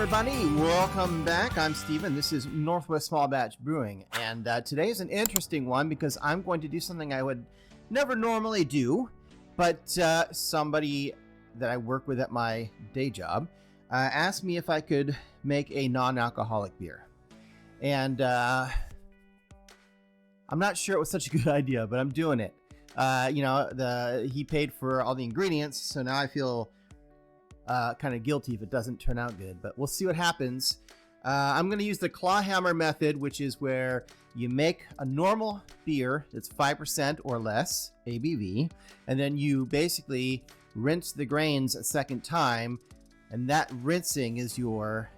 everybody, welcome back. I'm Steven. This is Northwest Small Batch Brewing, and today is an interesting one because I'm going to do something I would never normally do, but somebody that I work with at my day job asked me if I could make a non-alcoholic beer, and I'm not sure it was such a good idea, but I'm doing it. He paid for all the ingredients, so now I feel kind of guilty if it doesn't turn out good, but we'll see what happens. I'm going to use the claw hammer method, which is where you make a normal beer that's 5% or less ABV, and then you basically rinse the grains a second time, and that rinsing is your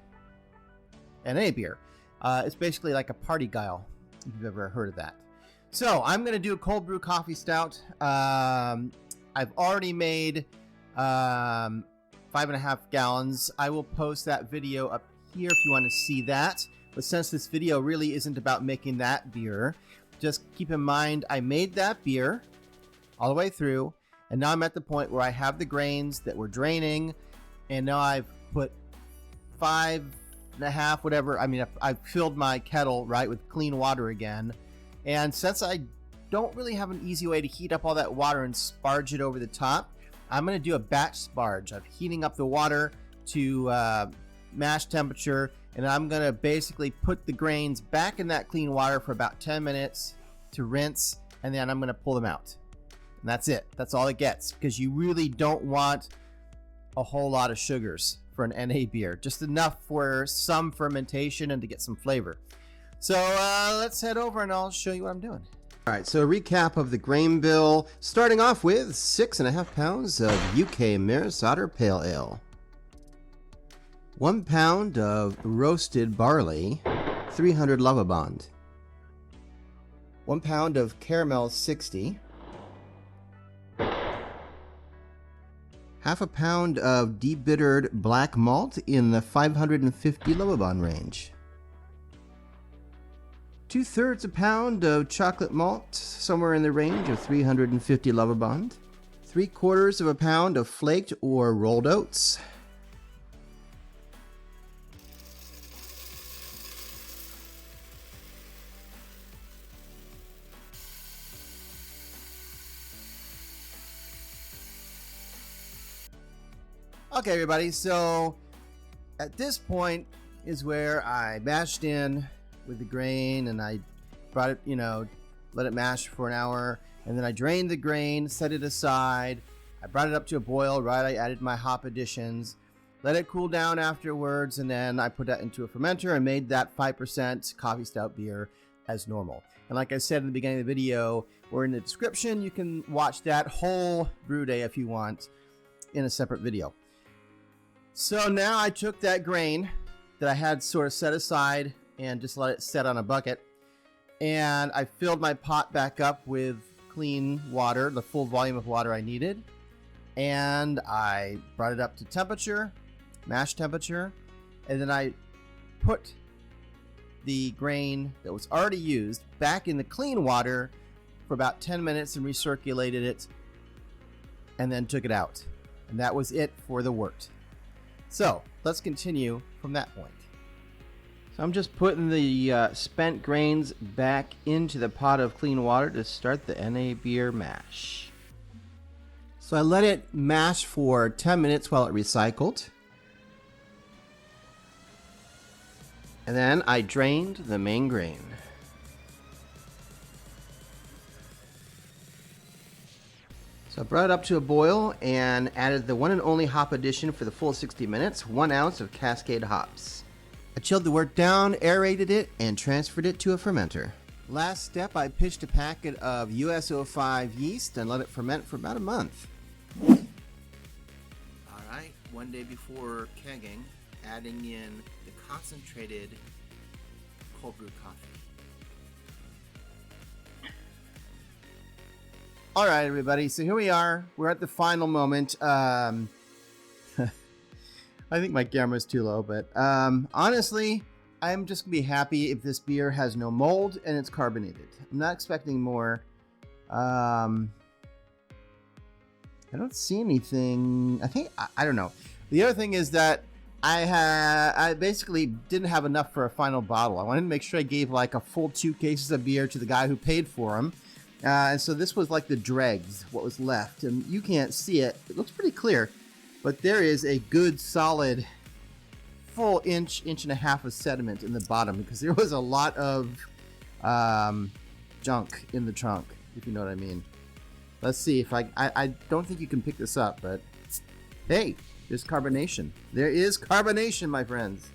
NA beer. It's basically like a party guile, if you've ever heard of that. So I'm going to do a cold brew coffee stout. I've already made 5.5 gallons. I will post that video up here if you want to see that. But since this video really isn't about making that beer, just keep in mind I made that beer all the way through, and now I'm at the point where I have the grains that were draining, and now I've put 5.5, whatever. I mean, I've filled my kettle right with clean water again, and since I don't really have an easy way to heat up all that water and sparge it over the top, I'm going to do a batch sparge. I'm heating up the water to mash temperature, and I'm going to basically put the grains back in that clean water for about 10 minutes to rinse, and then I'm going to pull them out. And that's it. That's all it gets, because you really don't want a whole lot of sugars for an NA beer. Just enough for some fermentation and to get some flavor. So let's head over and I'll show you what I'm doing. All right, so a recap of the grain bill, starting off with 6.5 pounds of UK Maris Otter Pale Ale, 1 pound of roasted barley, 300 Lovabond, 1 pound of caramel 60, half a pound of debittered black malt in the 550 Lovabond range, 2/3 a pound of chocolate malt, somewhere in the range of 350 Lovabond, 3/4 of a pound of flaked or rolled oats, okay, everybody, so at this point is where I mashed in with the grain, and I brought it, let it mash for an hour, and then I drained the grain, set it aside. I brought it up to a boil, right? I added my hop additions, let it cool down afterwards, and then I put that into a fermenter and made that 5% coffee stout beer as normal. And like I said in the beginning of the video, or in the description, you can watch that whole brew day if you want in a separate video. So now I took that grain that I had sort of set aside and just let it set on a bucket, and I filled my pot back up with clean water, the full volume of water I needed, and I brought it up to temperature, mash temperature, and then I put the grain that was already used back in the clean water for about 10 minutes and recirculated it, and then took it out, and that was it for the wort. So let's continue from that point. So I'm just putting the spent grains back into the pot of clean water to start the NA beer mash. So I let it mash for 10 minutes while it recycled. And then I drained the main grain. So I brought it up to a boil and added the one and only hop addition for the full 60 minutes, 1 ounce of Cascade hops. I chilled the wort down, aerated it, and transferred it to a fermenter. Last step, I pitched a packet of US-05 yeast and let it ferment for about a month. Alright, one day before kegging, adding in the concentrated cold brew coffee. Alright, everybody, so here we are. We're at the final moment. I think my camera's too low, but honestly, I'm just gonna be happy if this beer has no mold and it's carbonated. I'm not expecting more. I don't see anything. I don't know. The other thing is that I basically didn't have enough for a final bottle. I wanted to make sure I gave like a full 2 cases of beer to the guy who paid for them. And so this was like the dregs, what was left. And you can't see it. It looks pretty clear. But there is a good solid full inch and a half of sediment in the bottom because there was a lot of junk in the trunk, if you know what I mean. Let's see if I don't think you can pick this up, but hey, there's carbonation. There is carbonation, my friends.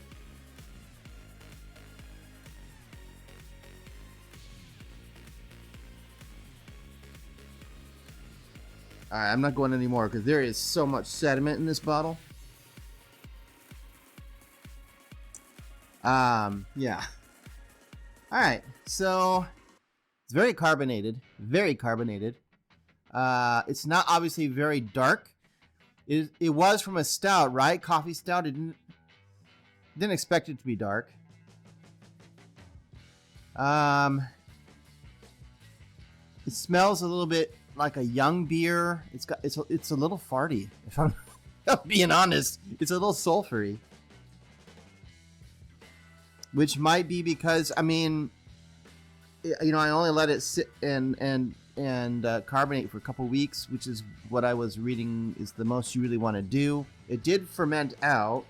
All right, I'm not going anymore because there is so much sediment in this bottle. Yeah. All right, so it's very carbonated, very carbonated. It's not obviously very dark. It was from a stout, right? Coffee stout. It didn't expect it to be dark. It smells a little bit like a young beer. It's a little farty. If I'm being honest, it's a little sulfury, which might be because I mean, you know, I only let it sit and carbonate for a couple weeks, which is what I was reading is the most you really want to do. It did ferment out.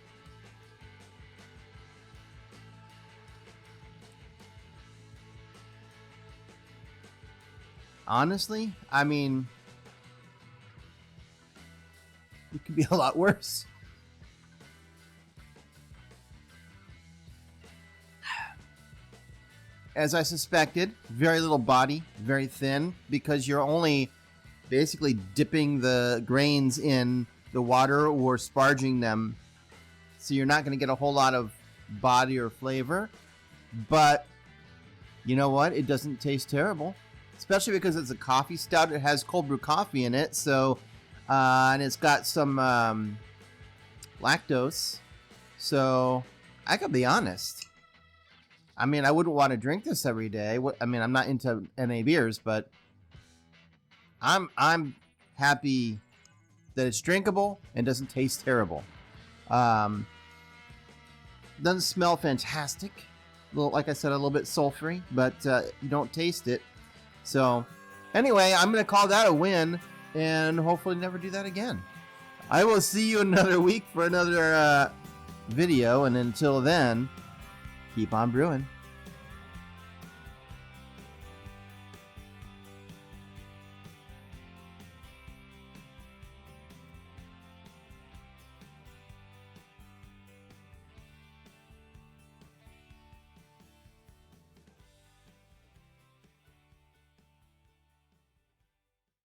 Honestly, I mean, it could be a lot worse. As I suspected, very little body, very thin, because you're only basically dipping the grains in the water or sparging them. So you're not going to get a whole lot of body or flavor. But you know what? It doesn't taste terrible. Especially because it's a coffee stout. It has cold brew coffee in it. So, and it's got some lactose. So I could be honest. I mean, I wouldn't want to drink this every day. I mean, I'm not into NA beers, but I'm happy that it's drinkable and doesn't taste terrible. Doesn't smell fantastic. A little, like I said, a little bit sulfury, but you don't taste it. So anyway, I'm going to call that a win and hopefully never do that again. I will see you another week for another video. And until then, keep on brewing.